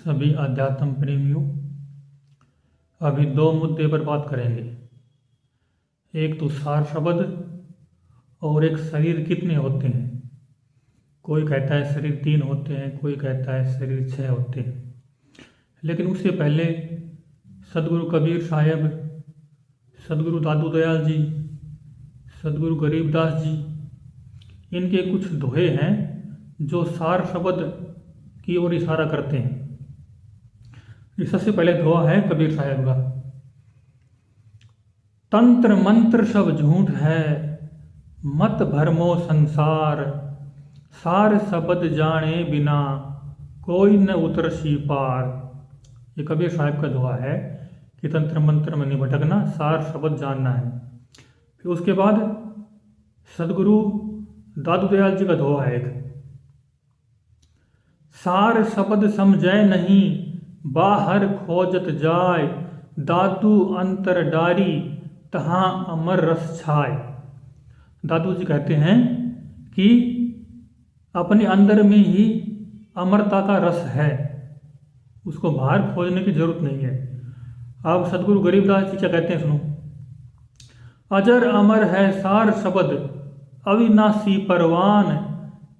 सभी अध्यात्म प्रेमियों, अभी दो मुद्दे पर बात करेंगे। एक तो सार शब्द और एक शरीर कितने होते हैं। कोई कहता है शरीर 3 होते हैं, कोई कहता है शरीर 6 होते हैं। लेकिन उससे पहले सदगुरु कबीर साहब, सदगुरु दादू दयाल जी, सदगुरु गरीबदास जी, इनके कुछ दोहे हैं जो सार शब्द की ओर इशारा करते हैं। सबसे पहले दोहा है कबीर साहब का। तंत्र मंत्र सब झूठ है, मत भरमो संसार, सार शब्द जाने बिना कोई न उतरसी पार। ये कबीर साहब का दोहा है कि तंत्र मंत्र में नहीं भटकना, सार शब्द जानना है। फिर उसके बाद सदगुरु दादू दयाल जी का दोहा है एक। सार शब्द समझै नहीं, बाहर खोजत जाय, दादू अंतर डारी, तहाँ अमर रस छाय। दादू जी कहते हैं कि अपने अंदर में ही अमरता का रस है, उसको बाहर खोजने की जरूरत नहीं है। अब सदगुरु गरीबदास जी क्या कहते हैं, सुनो। अजर अमर है सार शब्द, अविनाशी परवान,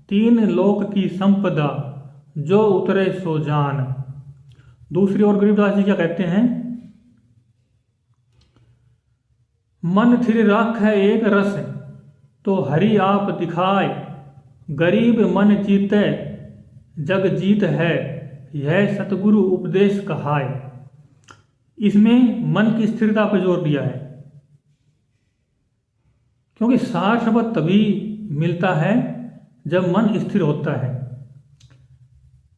3 लोक की संपदा, जो उतरे सो जान। दूसरी ओर गरीबदास जी क्या कहते हैं, मन थिर राख है एक रस, तो हरि आप दिखाए, गरीब मन जीते जग जीत है, यह सतगुरु उपदेश कहाय। इसमें मन की स्थिरता पर जोर दिया है, क्योंकि सार शब्द तभी मिलता है जब मन स्थिर होता है।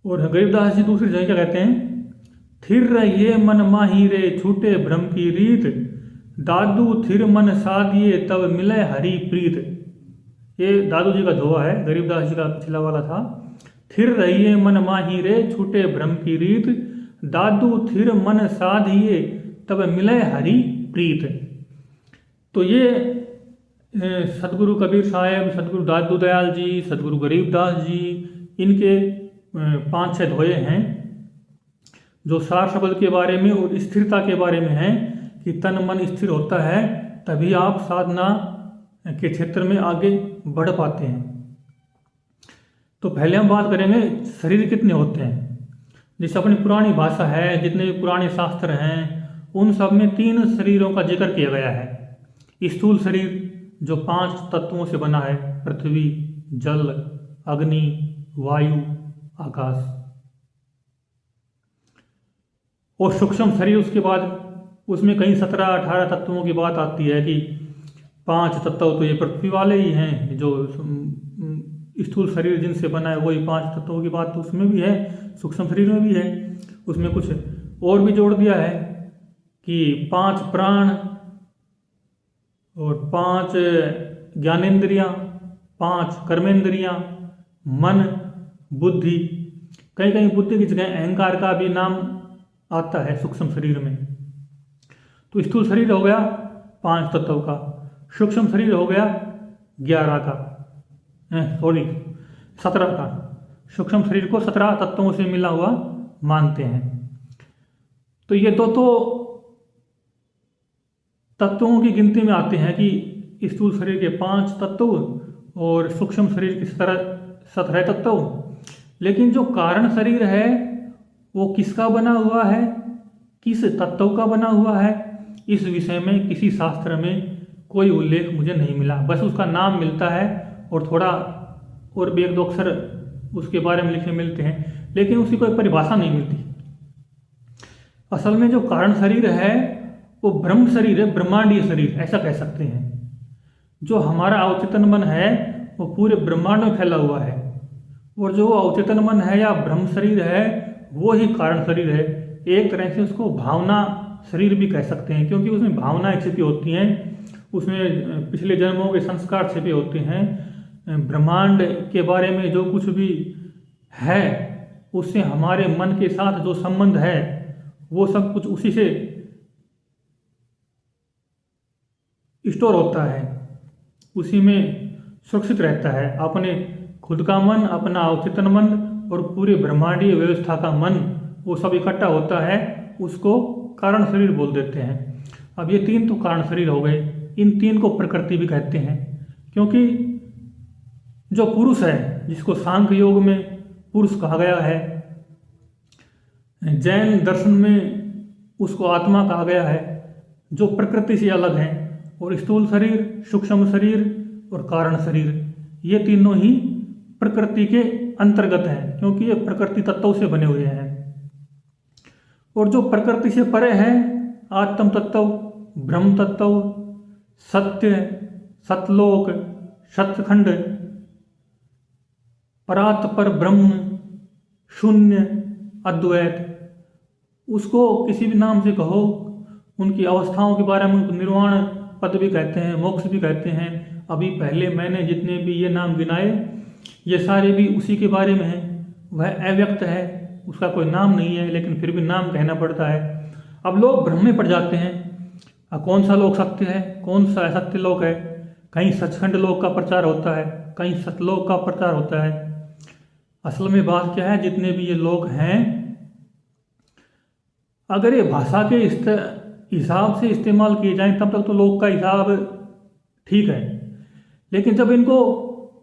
और गरीबदास जी दूसरी जगह क्या कहते हैं, थिर रहिए मन माही रे, छूटे भ्रम की रीत, दादू थिर मन साधिए, तब मिले हरि प्रीत। ये दादू जी का दोहा है, गरीबदास जी का पिछला वाला था। थिर रहिए मन माही रे, छूटे भ्रम की रीत, दादू थिर मन साधिए, तब मिले हरि प्रीत। तो ये सदगुरु कबीर साहब, सदगुरु दादू दयाल जी, सदगुरु गरीबदास जी, इनके 5-6 दोहे हैं जो सार शब्द के बारे में और स्थिरता के बारे में है कि तन मन स्थिर होता है तभी आप साधना के क्षेत्र में आगे बढ़ पाते हैं। तो पहले हम बात करेंगे शरीर कितने होते हैं। जैसे अपनी पुरानी भाषा है, जितने भी पुराने शास्त्र हैं, उन सब में 3 शरीरों का जिक्र किया गया है। स्थूल शरीर जो 5 तत्वों से बना है, पृथ्वी, जल, अग्नि, वायु, आकाश। और सूक्ष्म शरीर उसके बाद, उसमें कहीं 17-18 तत्वों की बात आती है कि 5 तत्व तो ये पृथ्वी वाले ही हैं, जो स्थूल शरीर जिनसे बना है वही 5 तत्वों की बात तो उसमें भी है, सूक्ष्म शरीर में भी है। उसमें कुछ और भी जोड़ दिया है कि 5 प्राण और 5 ज्ञानेंद्रियां, 5 कर्मेंद्रियां, मन, बुद्धि। कहीं कहीं बुद्धि की जगह अहंकार का भी नाम आता है सूक्ष्म शरीर में। तो स्थूल शरीर हो गया 5 तत्व का, सूक्ष्म शरीर हो गया 11 का, 17 का। सूक्ष्म शरीर को 17 तत्वों से मिला हुआ मानते हैं। तो ये दो तो तत्वों की गिनती में आते हैं कि स्थूल शरीर के 5 तत्व और सूक्ष्म शरीर के 17 तत्व। लेकिन जो कारण शरीर है वो किसका बना हुआ है, किस तत्व का बना हुआ है, इस विषय में किसी शास्त्र में कोई उल्लेख मुझे नहीं मिला। बस उसका नाम मिलता है और थोड़ा और भी 1-2 अक्षर उसके बारे में लिखे मिलते हैं, लेकिन उसकी कोई परिभाषा नहीं मिलती। असल में जो कारण शरीर है वो ब्रह्म शरीर है, ब्रह्मांडीय शरीर ऐसा कह सकते हैं। जो हमारा अवचेतन मन है वो पूरे ब्रह्मांड में फैला हुआ है, और जो अवचेतन मन है या ब्रह्म शरीर है वो ही कारण शरीर है। एक तरह से उसको भावना शरीर भी कह सकते हैं, क्योंकि उसमें भावनाएं छिपी होती हैं, उसमें पिछले जन्मों के संस्कार छिपे होते हैं। ब्रह्मांड के बारे में जो कुछ भी है उससे हमारे मन के साथ जो संबंध है वो सब कुछ उसी से स्टोर होता है, उसी में सुरक्षित रहता है। अपने खुद का मन, अपना अवचेतन मन और पूरे ब्रह्मांडीय व्यवस्था का मन वो सब इकट्ठा होता है, उसको कारण शरीर बोल देते हैं। अब ये 3 तो कारण शरीर हो गए, इन 3 को प्रकृति भी कहते हैं, क्योंकि जो पुरुष है, जिसको सांख्य योग में पुरुष कहा गया है, जैन दर्शन में उसको आत्मा कहा गया है, जो प्रकृति से अलग है, और स्थूल शरीर, सूक्ष्म शरीर और कारण शरीर, ये तीनों ही प्रकृति के अंतर्गत हैं, क्योंकि ये प्रकृति तत्वों से बने हुए हैं। और जो प्रकृति से परे है, आत्म तत्व, ब्रह्म तत्व, सत्य, सतलोक, सतखंड, परात्पर ब्रह्म, शून्य, अद्वैत, उसको किसी भी नाम से कहो, उनकी अवस्थाओं के बारे में उनको निर्वाण पद भी कहते हैं, मोक्ष भी कहते हैं। अभी पहले मैंने जितने भी ये नाम गिनाए, ये सारे भी उसी के बारे में हैं। वह अव्यक्त है, उसका कोई नाम नहीं है, लेकिन फिर भी नाम कहना पड़ता है। अब लोग भ्रम में पड़ जाते हैं, कौन सा लोक सत्य है, कौन सा असत्य लोक है। कहीं सचखंड लोक का प्रचार होता है, कहीं सतलोक का प्रचार होता है। असल में बात क्या है, जितने भी ये लोग हैं, अगर ये भाषा के हिसाब से इस्तेमाल किए जाएं तब तक तो लोक का हिसाब ठीक है, लेकिन जब इनको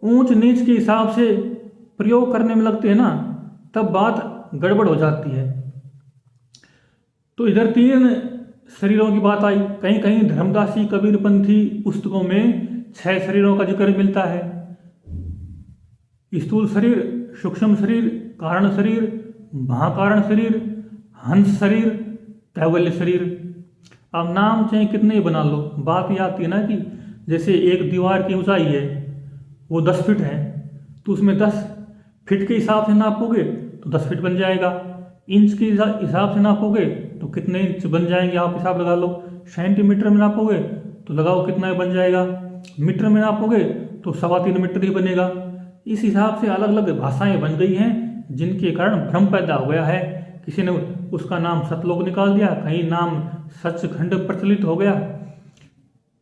ऊंच नीच के हिसाब से प्रयोग करने में लगते हैं ना, तब बात गड़बड़ हो जाती है। तो इधर 3 शरीरों की बात आई। कहीं कहीं धर्मदासी कबीरपंथी पुस्तकों में 6 शरीरों का जिक्र मिलता है। स्थूल शरीर, सूक्ष्म शरीर, कारण शरीर, महाकारण शरीर, हंस शरीर, कैवल्य शरीर। अब नाम चाहे कितने ही बना लो, बात ये आती है ना कि जैसे एक दीवार की ऊंचाई है, वो 10 फीट है, तो उसमें 10 फीट के हिसाब से नापोगे तो 10 फीट बन जाएगा। इंच के हिसाब से नापोगे तो कितने इंच बन जाएंगे, आप हिसाब लगा लो। सेंटीमीटर में नापोगे तो लगाओ कितना बन जाएगा। मीटर में नापोगे तो 3.25 मीटर ही बनेगा। इस हिसाब से अलग अलग भाषाएं बन गई हैं, जिनके कारण भ्रम पैदा हो गया है। किसी ने उसका नाम सतलोक निकाल दिया, कहीं नाम सचखंड प्रचलित हो गया।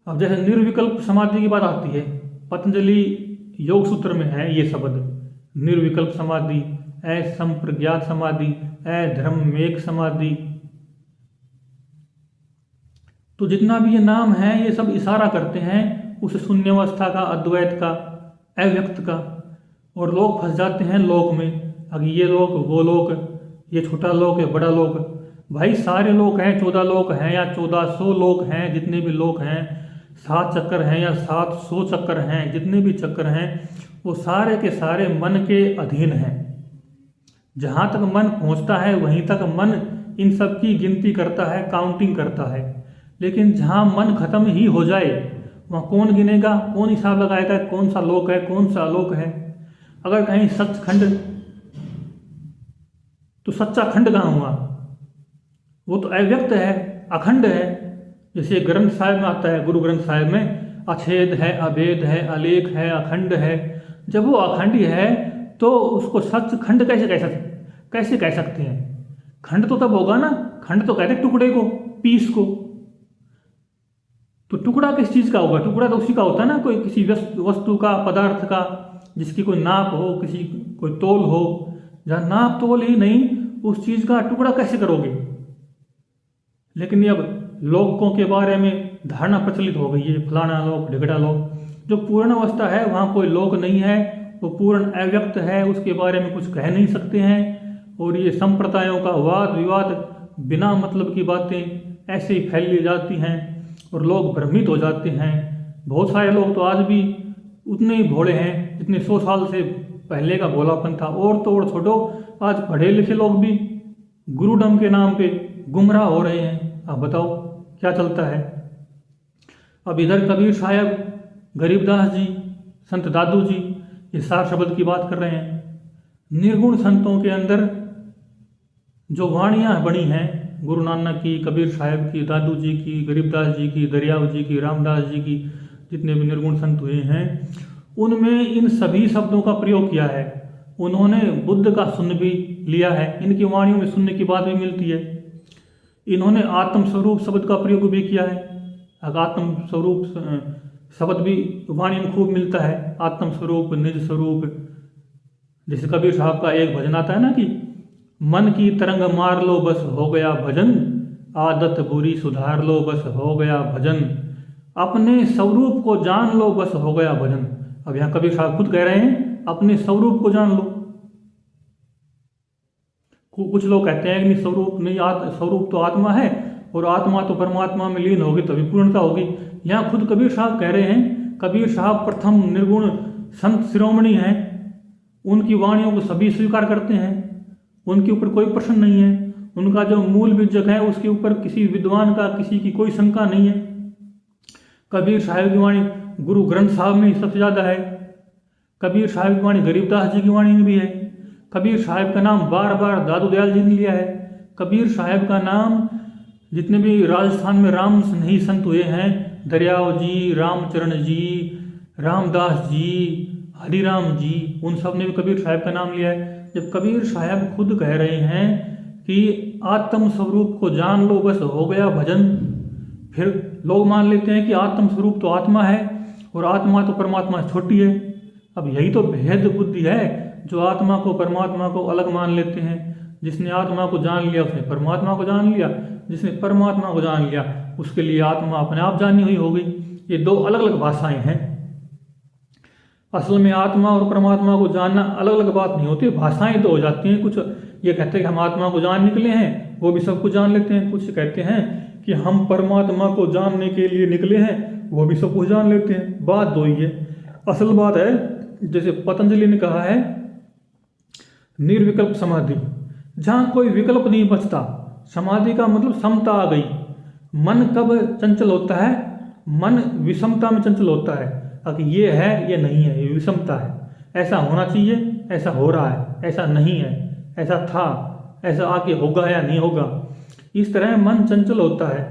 अब जैसे निर्विकल्प समाधि की बात आती है, पतंजलि योग सूत्र में है ये शब्द, निर्विकल्प समाधि, असंप्रज्ञात समाधि, अधर्मेक समाधि। तो जितना भी ये नाम है, ये सब इशारा करते हैं उस शून्यावस्था का, अद्वैत का, अव्यक्त का। और लोग फंस जाते हैं लोक में, अगर ये लोक, वो लोक, ये छोटा लोक है, बड़ा लोक। भाई सारे लोक हैं, 14 लोक हैं या 1400 लोक हैं, जितने भी लोक हैं, 7 चक्कर हैं या 700 चक्कर हैं, जितने भी चक्कर हैं, वो सारे के सारे मन के अधीन हैं। जहाँ तक मन पहुँचता है वहीं तक मन इन सब की गिनती करता है, काउंटिंग करता है। लेकिन जहाँ मन खत्म ही हो जाए, वहाँ कौन गिनेगा, कौन हिसाब लगाएगा कौन सा लोक है, कौन सा अलोक है। अगर कहीं सचखंड, तो सच्चा खंड कहाँ हुआ, वो तो अव्यक्त है, अखंड है। जैसे ग्रंथ साहिब में आता है, गुरु ग्रंथ साहिब में अछेद है, अभेद है, अलेख है, अखंड है। जब वो अखंड है तो उसको सचखंड कैसे कह सकते हैं। खंड तो तब होगा ना, खंड तो कहते टुकड़े को, पीस को। तो टुकड़ा किस चीज़ का होगा, टुकड़ा तो उसी का होता है ना, कोई किसी वस्तु का, पदार्थ का, जिसकी कोई नाप हो, किसी कोई तोल हो। जहाँ नाप तोल ही नहीं, उस चीज़ का टुकड़ा कैसे करोगे। लेकिन अब लोकों के बारे में धारणा प्रचलित हो गई है, फलाना लोक, ढिगड़ा लोक। जो पूर्ण अवस्था है वहाँ कोई लोक नहीं है, वो पूर्ण अव्यक्त है, उसके बारे में कुछ कह नहीं सकते हैं। और ये संप्रदायों का वाद विवाद, बिना मतलब की बातें ऐसे ही फैली जाती हैं और लोग भ्रमित हो जाते हैं। बहुत सारे लोग तो आज भी उतने ही भोले हैं जितने 100 साल से पहले का भोलापन था। और तो और छोड़ो, आज पढ़े लिखे लोग भी गुरुडम के नाम पे गुमराह हो रहे हैं। अब बताओ क्या चलता है। अब इधर कबीर साहब, गरीबदास जी, संत दादू जी, ये 4 शब्द की बात कर रहे हैं। निर्गुण संतों के अंदर जो वाणियाँ बनी हैं, गुरु नानक की, कबीर साहब की, दादू जी की, गरीबदास जी की, दरियाव जी की, रामदास जी की, जितने भी निर्गुण संत हुए हैं, उनमें इन सभी शब्दों का प्रयोग किया है। उन्होंने बुद्ध का शून्य भी लिया है, इनकी वाणियों में शून्य की बात भी मिलती है। इन्होंने आत्मस्वरूप शब्द का प्रयोग भी किया है। आत्मस्वरूप शब्द भी वाणी में खूब मिलता है, आत्मस्वरूप, निज स्वरूप। जैसे कबीर साहब का एक भजन आता है ना कि मन की तरंग मार लो बस हो गया भजन, आदत बुरी सुधार लो बस हो गया भजन, अपने स्वरूप को जान लो बस हो गया भजन। अब यहाँ कबीर साहब खुद कह रहे हैं अपने स्वरूप को जान लो। कुछ लोग कहते हैं कि नहीं स्वरूप नहीं, स्वरूप तो आत्मा है और आत्मा तो परमात्मा में लीन होगी तभी पूर्णता होगी। यहाँ खुद कबीर साहब कह रहे हैं, कबीर साहब प्रथम निर्गुण संत शिरोमणि हैं, उनकी वाणियों को सभी स्वीकार करते हैं, उनके ऊपर कोई प्रश्न नहीं है, उनका जो मूल बीजक है उसके ऊपर किसी विद्वान का किसी की कोई शंका नहीं है। कबीर साहब की वाणी गुरु ग्रंथ साहब में सबसे ज़्यादा है, कबीर साहब की वाणी गरीबदास जी की वाणी में भी है, कबीर साहब का नाम बार बार दादू दयाल जी ने लिया है, कबीर साहब का नाम जितने भी राजस्थान में राम स्नेही संत हुए हैं, दरियाव जी, रामचरण जी, रामदास जी, हरिराम जी, उन सब ने भी कबीर साहब का नाम लिया है। जब कबीर साहब खुद कह रहे हैं कि आत्म स्वरूप को जान लो बस हो गया भजन, फिर लोग मान लेते हैं कि आत्म स्वरूप तो आत्मा है और आत्मा तो परमात्मा से छोटी है। अब यही तो भेद बुद्धि है, जो आत्मा को परमात्मा को अलग मान लेते हैं। जिसने आत्मा को जान लिया उसने परमात्मा को जान लिया, जिसने परमात्मा को जान लिया उसके लिए आत्मा अपने आप जानी हुई होगी। ये दो अलग अलग भाषाएं हैं। असल में आत्मा और परमात्मा को जानना अलग अलग बात नहीं होती, भाषाएं तो हो जाती हैं। कुछ ये कहते हैं कि हम आत्मा को जान निकले हैं, वो भी सब कुछ जान लेते हैं। कुछ कहते हैं कि हम परमात्मा को जानने के लिए निकले हैं, वो भी सब कुछ जान लेते हैं। बात दो ही है। असल बात है, जैसे पतंजलि ने कहा है, निर्विकल्प समाधि, जहाँ कोई विकल्प नहीं बचता। समाधि का मतलब समता आ गई। मन कब चंचल होता है? मन विषमता में चंचल होता है। अगर ये है ये नहीं है, ये विषमता है। ऐसा होना चाहिए, ऐसा हो रहा है, ऐसा नहीं है, ऐसा था, ऐसा आगे होगा या नहीं होगा। इस तरह मन चंचल होता है।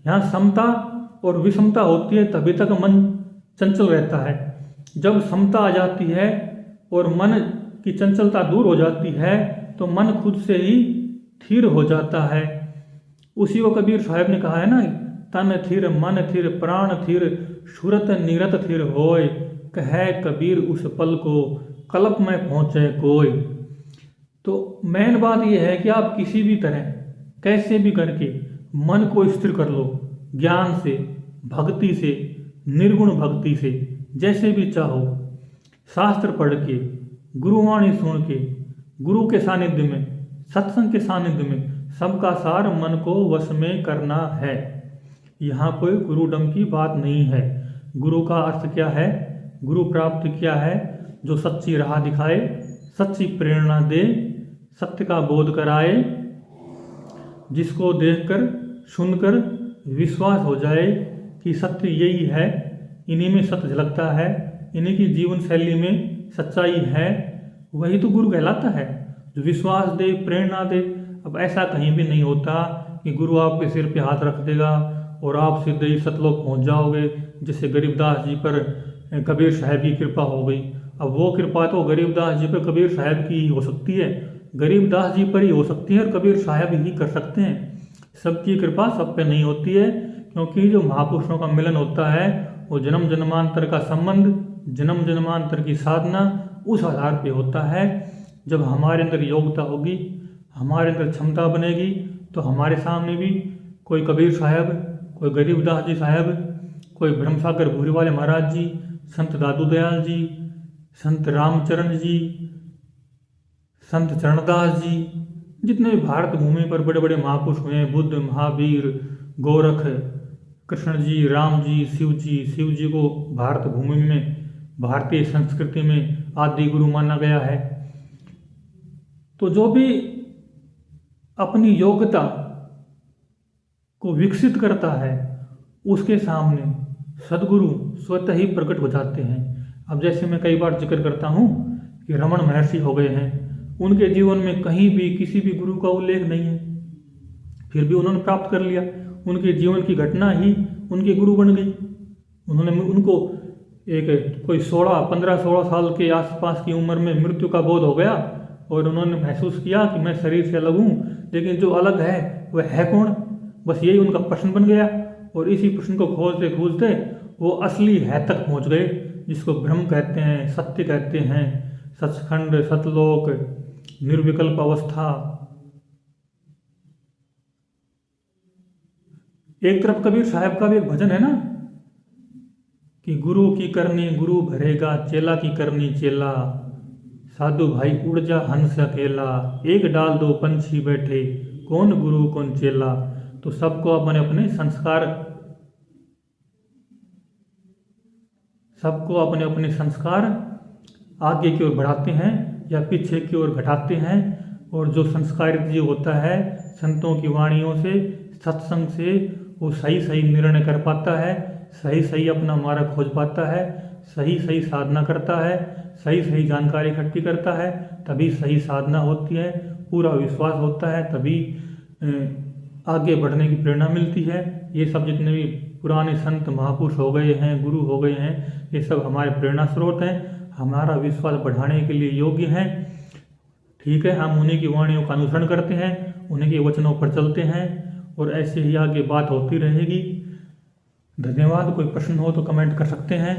यहाँ समता और विषमता होती है तभी तक मन चंचल रहता है। जब समता आ जाती है और मन की चंचलता दूर हो जाती है तो मन खुद से ही थिर हो जाता है। उसी को कबीर साहब ने कहा है ना, तन थिर मन थिर प्राण थिर सुरत निरत थिर होय, कहे कबीर उस पल को कल्प में पहुँचे कोई। तो मेन बात यह है कि आप किसी भी तरह कैसे भी करके मन को स्थिर कर लो, ज्ञान से, भक्ति से, निर्गुण भक्ति से, जैसे भी चाहो। शास्त्र पढ़ के, गुरुवाणी सुन के, गुरु के सानिध्य में, सत्संग के सानिध्य में सबका सार मन को वश में करना है। यहाँ कोई गुरुडम की बात नहीं है। गुरु का अर्थ क्या है? गुरु प्राप्ति क्या है? जो सच्ची राह दिखाए, सच्ची प्रेरणा दे, सत्य का बोध कराए, जिसको देखकर सुनकर विश्वास हो जाए कि सत्य यही है, इन्हीं में सत्य झलकता है, इन्हीं की जीवन शैली में सच्चाई है, वही तो गुरु कहलाता है। जो विश्वास दे, प्रेरणा दे। अब ऐसा कहीं भी नहीं होता कि गुरु आपके सिर पे हाथ रख देगा और आप सीधे ही सतलोक पहुंच जाओगे, जिससे गरीबदास जी पर कबीर साहब की कृपा हो गई। अब वो कृपा तो गरीबदास जी पर कबीर साहब की ही हो सकती है, गरीबदास जी पर ही हो सकती है और कबीर साहब ही कर सकते हैं। सबकी कृपा सब पे नहीं होती है, क्योंकि जो महापुरुषों का मिलन होता है वो जन्म जन्मांतर का संबंध, जन्म जन्मांतर की साधना उस आधार पे होता है। जब हमारे अंदर योग्यता होगी, हमारे अंदर क्षमता बनेगी, तो हमारे सामने भी कोई कबीर साहब, कोई गरीबदास जी साहब, कोई ब्रह्मसागर भूरी वाले महाराज जी, संत दादू दयाल जी, संत रामचरण जी, संत चरणदास जी, जितने भी भारत भूमि पर बड़े बड़े महापुरुष हुए हैं, बुद्ध, महावीर, गोरख, कृष्ण जी, राम जी, शिव जी को भारत भूमि में, भारतीय संस्कृति में आदि गुरु माना गया है। तो जो भी अपनी योग्यता को विकसित करता है उसके सामने सदगुरु स्वतः ही प्रकट हो जाते हैं। अब जैसे मैं कई बार जिक्र करता हूँ कि रमण महर्षि हो गए हैं, उनके जीवन में कहीं भी किसी भी गुरु का उल्लेख नहीं है, फिर भी उन्होंने प्राप्त कर लिया। उनके जीवन की घटना ही उनके गुरु बन गई। उनको एक कोई 15-16 साल के आसपास की उम्र में मृत्यु का बोध हो गया और उन्होंने महसूस किया कि मैं शरीर से अलग हूँ, लेकिन जो अलग है वह है कौन? बस यही उनका प्रश्न बन गया और इसी प्रश्न को खोजते खोजते वो असली है तक पहुँच गए, जिसको ब्रह्म कहते हैं, सत्य कहते हैं, सचखंड, सतलोक, निर्विकल्प अवस्था, एक तरफ कबीर साहब का भी एक भजन है ना कि गुरु की करनी गुरु भरेगा, चेला की करनी चेला, साधु भाई उड़ जा हंस अकेला, एक डाल दो पंछी बैठे, कौन गुरु कौन चेला। तो सबको अपने अपने संस्कार, सबको अपने अपने संस्कार आगे की ओर बढ़ाते हैं या पीछे की ओर घटाते हैं। और जो संस्कारित जीव होता है संतों की वाणियों से, सत्संग से, वो सही सही निर्णय कर पाता है, सही सही अपना मार्ग खोज पाता है, सही सही साधना करता है, सही सही जानकारी इकट्ठी करता है, तभी सही साधना होती है, पूरा विश्वास होता है, तभी आगे बढ़ने की प्रेरणा मिलती है। ये सब जितने भी पुराने संत महापुरुष हो गए हैं, गुरु हो गए हैं, ये सब हमारे प्रेरणा स्रोत हैं, हमारा विश्वास बढ़ाने के लिए योग्य हैं। ठीक है, हम उन्हीं की वाणियों का अनुसरण करते हैं, उन्हीं के वचनों पर चलते हैं और ऐसे ही आगे बात होती रहेगी। धन्यवाद। कोई प्रश्न हो तो कमेंट कर सकते हैं।